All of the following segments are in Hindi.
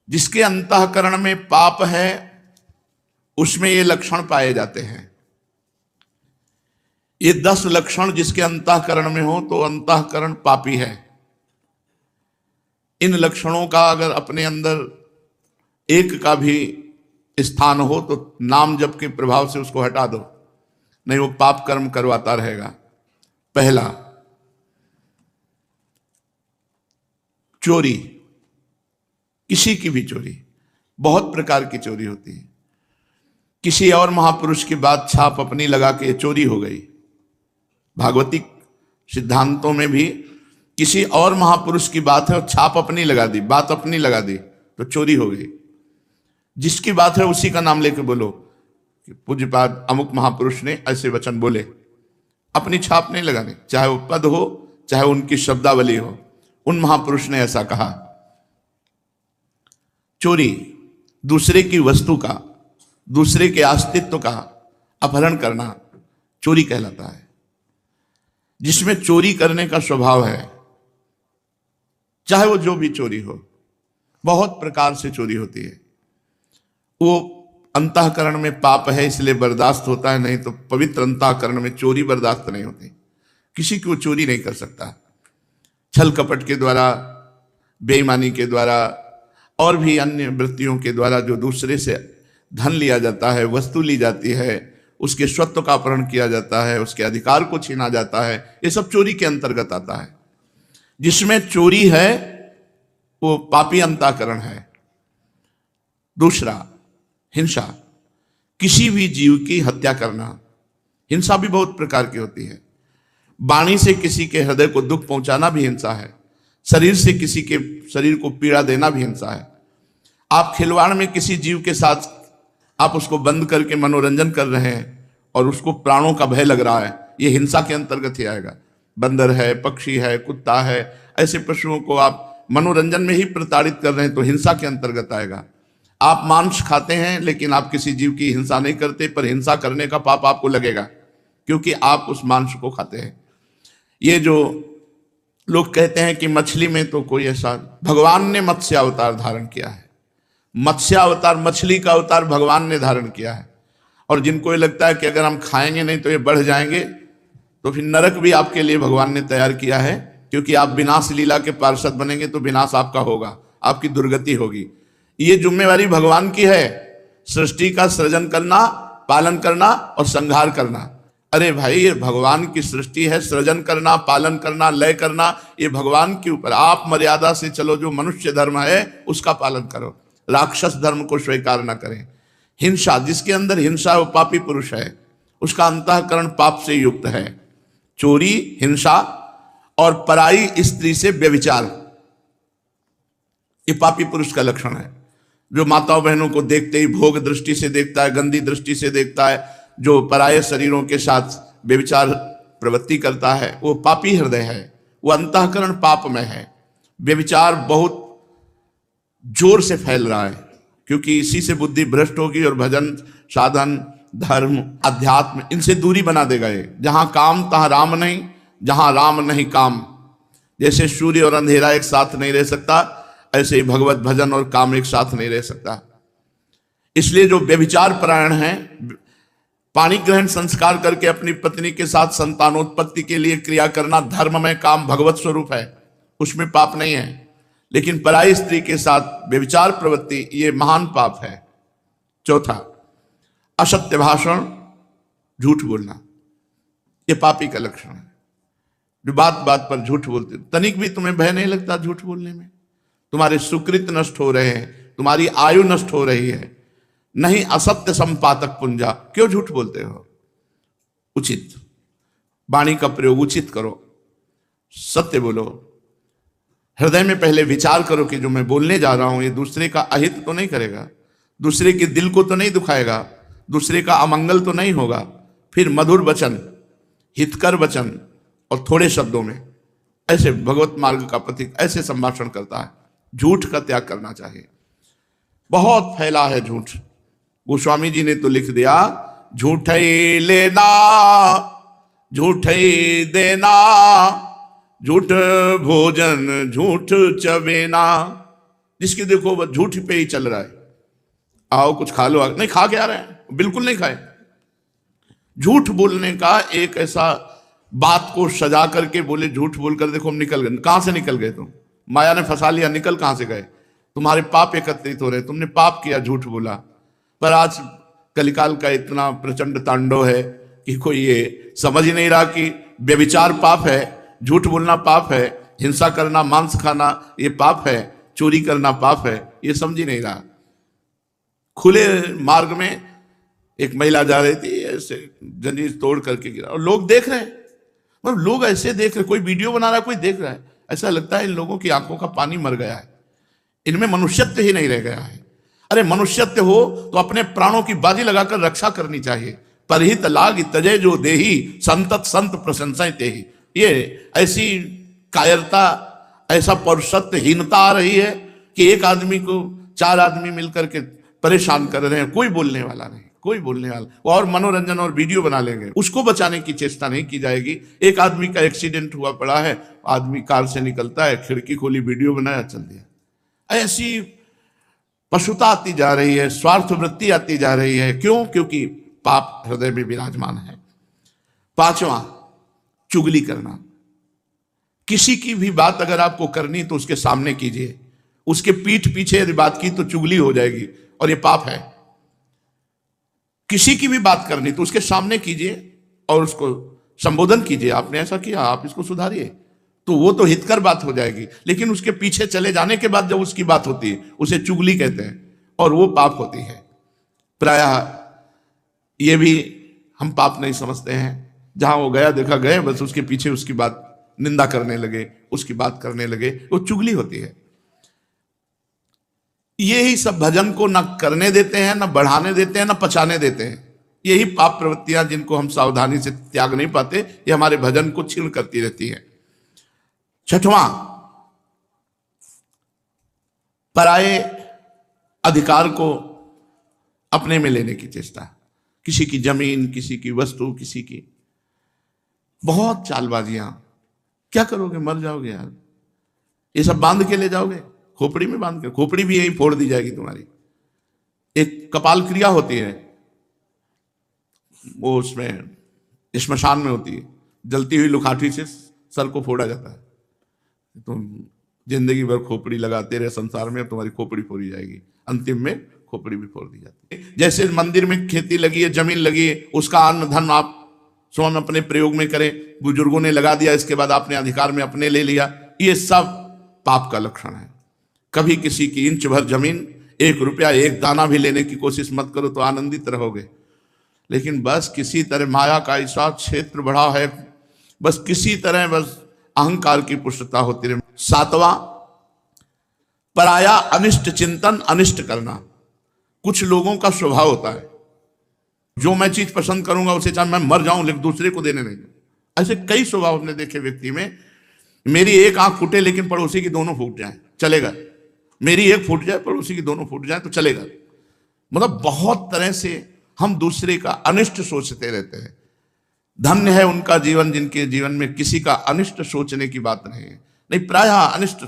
जिसके अंतःकरण में पाप है उसमें ये लक्षण पाए जाते हैं। ये 10 लक्षण जिसके अंतःकरण में हो तो अंतःकरण पापी है। इन लक्षणों का अगर अपने अंदर एक का भी स्थान हो तो नाम जप के प्रभाव से उसको हटा दो, नहीं वो पाप कर्म करवाता रहेगा। पहला, चोरी, किसी की भी चोरी। बहुत प्रकार की चोरी होती है। किसी और महापुरुष की बात छाप अपनी लगा के चोरी हो गई। भागवतिक सिद्धांतों में भी किसी और महापुरुष की बात है और छाप अपनी लगा दी, बात अपनी लगा दी तो चोरी हो गई। जिसकी बात है उसी का नाम लेके बोलो कि पूज्यपाद अमुक महापुरुष ने ऐसे वचन बोले, अपनी छाप नहीं लगानी, चाहे वो पद हो चाहे उनकी शब्दावली हो, उन महापुरुष ने ऐसा कहा। चोरी, दूसरे की वस्तु का, दूसरे के अस्तित्व का अपहरण करना चोरी कहलाता है। जिसमें चोरी करने का स्वभाव है, चाहे वो जो भी चोरी हो, बहुत प्रकार से चोरी होती है। वो अंतःकरण में पाप है इसलिए बर्दाश्त होता है, नहीं तो पवित्र अंतःकरण में चोरी बर्दाश्त नहीं होती। किसी को चोरी नहीं कर सकता। छल कपट के द्वारा, बेईमानी के द्वारा और भी अन्य वृत्तियों के द्वारा जो दूसरे से धन लिया जाता है, वस्तु ली जाती है, उसके स्वत्व का अपहरण किया जाता है, उसके अधिकार को छीना जाता है, ये सब चोरी के अंतर्गत आता है। जिसमें चोरी है वो पापी अंतःकरण है। दूसरा, हिंसा, किसी भी जीव की हत्या करना। हिंसा भी बहुत प्रकार की होती है। वाणी से किसी के हृदय को दुख पहुंचाना भी हिंसा है। शरीर से किसी के शरीर को पीड़ा देना भी हिंसा है। आप खिलवाड़ में किसी जीव के साथ आप उसको बंद करके मनोरंजन कर रहे हैं और उसको प्राणों का भय लग रहा है, ये हिंसा के अंतर्गत ही आएगा। बंदर है, पक्षी है, कुत्ता है, ऐसे पशुओं को आप मनोरंजन में ही प्रताड़ित कर रहे हैं तो हिंसा के अंतर्गत आएगा। आप मांस खाते हैं लेकिन आप किसी जीव की हिंसा नहीं करते, पर हिंसा करने का पाप आपको लगेगा क्योंकि आप उस मांस को खाते हैं। ये जो लोग कहते हैं कि मछली में तो कोई ऐसा, भगवान ने मत्स्य अवतार धारण किया है। मत्स्य अवतार, मछली का अवतार भगवान ने धारण किया है। और जिनको ये लगता है कि अगर हम खाएंगे नहीं तो ये बढ़ जाएंगे, तो फिर नरक भी आपके लिए भगवान ने तैयार किया है, क्योंकि आप विनाश लीला के पार्षद बनेंगे तो विनाश आपका होगा, आपकी दुर्गति होगी। ये जिम्मेवारी भगवान की है, सृष्टि का सृजन करना, पालन करना और संहार करना। अरे भाई, ये भगवान की सृष्टि है, सृजन करना, पालन करना, लय करना, ये भगवान के ऊपर। आप मर्यादा से चलो, जो मनुष्य धर्म है उसका पालन करो, राक्षस धर्म को स्वीकार न करें। हिंसा, जिसके अंदर हिंसा वो पापी पुरुष है, उसका अंतःकरण पाप से युक्त है। चोरी, हिंसा और पराई स्त्री से व्यभिचार, ये पापी पुरुष का लक्षण है। जो माताओं बहनों को देखते ही भोग दृष्टि से देखता है, गंदी दृष्टि से देखता है, जो पराये शरीरों के साथ व्यभिचार प्रवृत्ति करता है, वो पापी हृदय है, वो अंतःकरण पाप में है। व्यभिचार बहुत जोर से फैल रहा है क्योंकि इसी से बुद्धि भ्रष्ट होगी और भजन, साधन, धर्म, अध्यात्म, इनसे दूरी बना देगा ये। जहां काम तहां राम नहीं, जहां राम नहीं काम। जैसे सूर्य और अंधेरा एक साथ नहीं रह सकता, ऐसे ही भगवत भजन और काम एक साथ नहीं रह सकता। इसलिए जो व्यभिचार परायण है, पाणी ग्रहण संस्कार करके अपनी पत्नी के साथ संतानोत्पत्ति के लिए क्रिया करना धर्म में, काम भगवत स्वरूप है, उसमें पाप नहीं है। लेकिन पराई स्त्री के साथ व्यभिचार प्रवृत्ति, ये महान पाप है। चौथा, असत्य भाषण, झूठ बोलना, ये पापी का लक्षण है। जो बात बात पर झूठ बोलते, तनिक भी तुम्हें भय नहीं लगता झूठ बोलने में? तुम्हारे सुकृत नष्ट हो रहे हैं, तुम्हारी आयु नष्ट हो रही है। नहीं, असत्य संपातक पुंजा, क्यों झूठ बोलते हो? उचित वाणी का प्रयोग उचित करो, सत्य बोलो। हृदय में पहले विचार करो कि जो मैं बोलने जा रहा हूं ये दूसरे का अहित तो नहीं करेगा, दूसरे के दिल को तो नहीं दुखाएगा, दूसरे का अमंगल तो नहीं होगा। फिर मधुर वचन, हितकर वचन और थोड़े शब्दों में, ऐसे भगवत मार्ग का प्रतीक ऐसे संभाषण करता है। झूठ का त्याग करना चाहिए। बहुत फैला है झूठ। गोस्वामी जी ने तो लिख दिया, झूठ ही लेना, झूठ ही देना, झूठ भोजन झूठ चबेना। जिसकी देखो वह झूठ पे ही चल रहा है, आओ कुछ खा लो, नहीं खा के आ रहे हैं, बिल्कुल नहीं खाए। झूठ बोलने का एक ऐसा बात को सजा करके बोले, झूठ बोलकर देखो हम निकल गए। कहां से निकल गए तुम? माया ने फंसा लिया, निकल कहां से गए? तुम्हारे पाप एकत्रित हो रहे, तुमने पाप किया, झूठ बोला। पर आज कलिकाल का इतना प्रचंड तांडव है कि कोई ये समझ ही नहीं रहा कि व्यभिचार पाप है, झूठ बोलना पाप है, हिंसा करना, मांस खाना ये पाप है, चोरी करना पाप है, ये समझ ही नहीं रहा। खुले मार्ग में एक महिला जा रही थी, ऐसे जंजीर तोड़ करके गिरा और लोग देख रहे हैं, मतलब लोग ऐसे देख रहे, कोई वीडियो बना रहा है, कोई देख रहा है। ऐसा लगता है इन लोगों की आंखों का पानी मर गया है, इनमें मनुष्यत्व ही नहीं रह गया है। अरे मनुष्यत्व हो तो अपने प्राणों की बाजी लगाकर रक्षा करनी चाहिए। परहित लाग तजय जो देही, संतत संत प्रशंसा तेहि। ये ऐसी कायरता, ऐसा पौरुषत्वहीनता आ रही है कि एक आदमी को 4 आदमी मिलकर के परेशान कर रहे हैं, कोई बोलने वाला नहीं, कोई बोलने वाला, और मनोरंजन और वीडियो बना लेंगे, उसको बचाने की चेष्टा नहीं की जाएगी। एक आदमी का एक्सीडेंट हुआ पड़ा है, आदमी कार से निकलता है, खिड़की खोली, वीडियो बनाया, चल दिया। ऐसी पशुता आती जा रही है, स्वार्थ वृत्ति आती जा रही है। क्यों? क्योंकि पाप हृदय में विराजमान है। 5वां, चुगली करना। किसी की भी बात अगर आपको करनी तो उसके सामने कीजिए, उसके पीठ पीछे यदि बात की तो चुगली हो जाएगी और ये पाप है। किसी की भी बात करनी तो उसके सामने कीजिए और उसको संबोधन कीजिए, आपने ऐसा किया, आप इसको सुधारिए, तो वो तो हितकर बात हो जाएगी। लेकिन उसके पीछे चले जाने के बाद जब उसकी बात होती है, उसे चुगली कहते हैं और वो पाप होती है। प्रायः ये भी हम पाप नहीं समझते हैं, जहां वो गया देखा गए, बस उसके पीछे उसकी बात निंदा करने लगे, उसकी बात करने लगे, वो चुगली होती है। यही सब भजन को न करने देते हैं, न बढ़ाने देते हैं, न पचाने देते हैं। यही पाप प्रवृत्तियां जिनको हम सावधानी से त्याग नहीं पाते, ये हमारे भजन को छीण करती रहती है। 6वां, पराये अधिकार को अपने में लेने की चेष्टा। किसी की जमीन, किसी की वस्तु, किसी की बहुत चालबाजियां। क्या करोगे? मर जाओगे यार, ये सब बांध के ले जाओगे, खोपड़ी में बांध के, खोपड़ी भी यही फोड़ दी जाएगी तुम्हारी। एक कपाल क्रिया होती है, वो उसमें श्मशान में होती है, जलती हुई लुखाठी से सर को फोड़ा जाता है। तुम जिंदगी भर खोपड़ी लगाते रहे संसार में, तुम्हारी खोपड़ी फोड़ी जाएगी, अंतिम में खोपड़ी भी फोड़ दी जाती है। जैसे मंदिर में खेती लगी है, जमीन लगी है, उसका अन्न धन आप स्वयं अपने प्रयोग में करें, बुजुर्गों ने लगा दिया, इसके बाद आपने अधिकार में अपने ले लिया, ये सब पाप का लक्षण है। कभी किसी की इंच भर जमीन, 1 रुपया, 1 दाना भी लेने की कोशिश मत करो, तो आनंदित रहोगे। लेकिन बस किसी तरह माया का ऐसा क्षेत्र बढ़ा है, बस किसी तरह बस अहंकार की पुष्टता होती रहे। 7वां, पराया अनिष्ट चिंतन, अनिष्ट करना। कुछ लोगों का स्वभाव होता है, जो मैं चीज पसंद करूंगा उसे चाहे मैं मर जाऊं लेकिन दूसरे को देने नहीं दूं। ऐसे कई स्वभाव हमने देखे व्यक्ति में। मेरी एक आंख फूटे लेकिन पड़ोसी की दोनों फूट जाए, चलेगा। मेरी एक फूट जाए, पड़ोसी की दोनों फूट जाए, तो चलेगा। मतलब बहुत तरह से हम दूसरे का अनिष्ट सोचते रहते हैं। धन्य है उनका जीवन जिनके जीवन में किसी का अनिष्ट सोचने की बात नहीं है। नहीं, प्रायः अनिष्ट,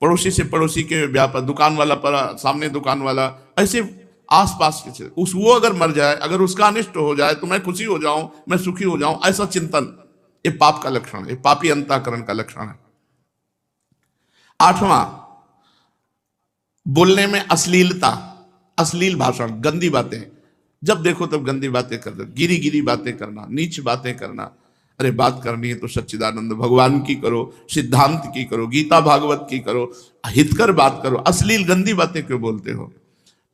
पड़ोसी से पड़ोसी के व्यापार, दुकान वाला पर सामने दुकान वाला, ऐसे आसपास के उस वो अगर मर जाए, अगर उसका अनिष्ट हो जाए तो मैं खुशी हो जाऊं, मैं सुखी हो जाऊं, ऐसा चिंतन, ये पाप का लक्षण है, पापी अंतःकरण का लक्षण है। 8वां, बोलने में अश्लीलता, अश्लील भाषण, गंदी बातें। जब देखो तब गंदी बातें करना, गिरी गिरी बातें करना, नीच बातें करना। अरे बात करनी है तो सच्चिदानंद भगवान की करो, सिद्धांत की करो, गीता भागवत की करो, हितकर बात करो। अश्लील गंदी बातें क्यों बोलते हो?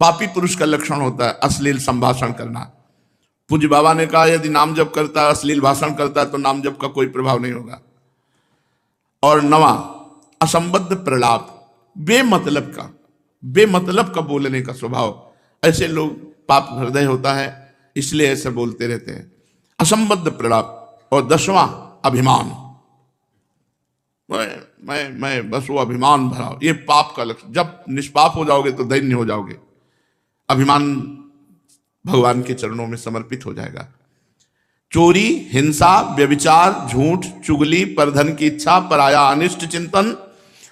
पापी पुरुष का लक्षण होता है अश्लील संभाषण करना। पूज्य बाबा ने कहा यदि नाम जप करता है, अश्लील भाषण करता है, तो नाम जप का कोई प्रभाव नहीं होगा। और 9वां, असंबद्ध प्रलाप, बेमतलब का बोलने का स्वभाव। ऐसे लोग पाप हृदय होता है, इसलिए ऐसे बोलते रहते हैं, असंबद्ध प्रलाप। और 10वां, अभिमान। मैं बस वो अभिमान भरा, ये पाप का लक्षण। जब निष्पाप हो जाओगे तो दैन्य हो जाओगे, अभिमान भगवान के चरणों में समर्पित हो जाएगा। चोरी, हिंसा, व्यभिचार, झूठ, चुगली, परधन की इच्छा, पराया अनिष्ट चिंतन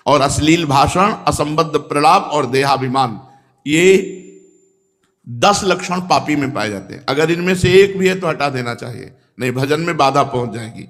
और अश्लील भाषण, असंबद्ध प्रलाप और देहाभिमान, ये 10 लक्षण पापी में पाए जाते हैं। अगर इनमें से एक भी है तो हटा देना चाहिए, नहीं भजन में बाधा पहुंच जाएगी।